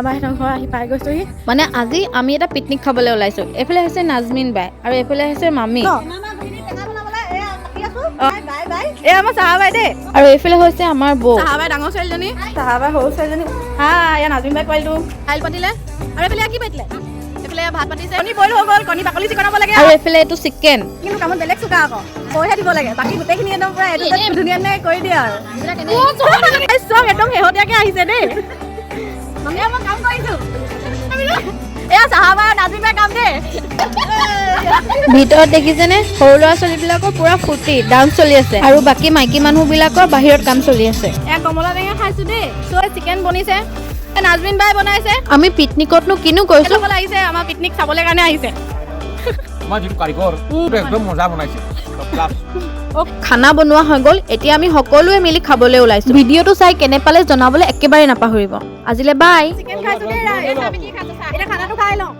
বাহঁতৰ ঘৰ আহি পাই গৈছোহি। মানে আজি আমি এটা পিকনিক খাবলৈ ওলাইছো। এইফালে হৈছে নাজমিন বাই আৰু এইফালে হৈছে মামী এয়া আমাৰ চাহা বাই দেই, আৰু এইফালে হৈছে আমাৰ বৌ। চাহা বাই ডাঙৰ ছোৱালীজনী, চাহা বাই সৰু ছোৱালীজনী। এয়া নাজমিন বাই পোৱালিটো দাইল পাতিলে আৰু এইফালে কি পাতিলে, এইফালে ভাত পাতিছে। কণী বইল হৈ গ'ল, কণী বাকলি চিকনাব লাগে আৰু এইফালে এইটো চিকেন। কিন্তু কামত বেলেগ চোকা আকৌ কৈহে দিব লাগে, বাকী গোটেইখিনি একদম পুৰা এইটো ধুনীয়া ধুনীয়া কৰি দিয়ে আৰু চব একদম শেহতীয়াকে আহিছে দেই। মই কাম কৰিছো এয়া চাহা বাই নাজমিন বাই কাম দেই। ভিতৰত দেখিছেনে সৰু ল'ৰা ছোৱালীবিলাকৰ পুৰা ফূৰ্তি ডান্স চলি আছে আৰু বাকী মাইকী মানুহবিলাকৰ বাহিৰত কাম চলি আছে। এয়া কমলা টেঙা খাইছো দেই। চব চিকেন বনিছে, নাজমিন বাই বনাইছে। আমি পিকনিকতনো কিনো কৰিছো, আহিছে আমাৰ পিকনিক চাবলৈ কাৰণে আহিছে। আমাৰ যিটো কাৰিকৰ একদম মজা বনাইছে। খানা বনোৱা হৈ গ'ল, এতিয়া আমি সকলোৱে মিলি খাবলৈ ওলাইছো। ভিডিঅ'টো চাই কেনে পালে জনাবলৈ একেবাৰে নাপাহৰিব। আজিলে বাই। চিকেন খাইছো দেই, এতিয়া খানাটো খাই লওঁ।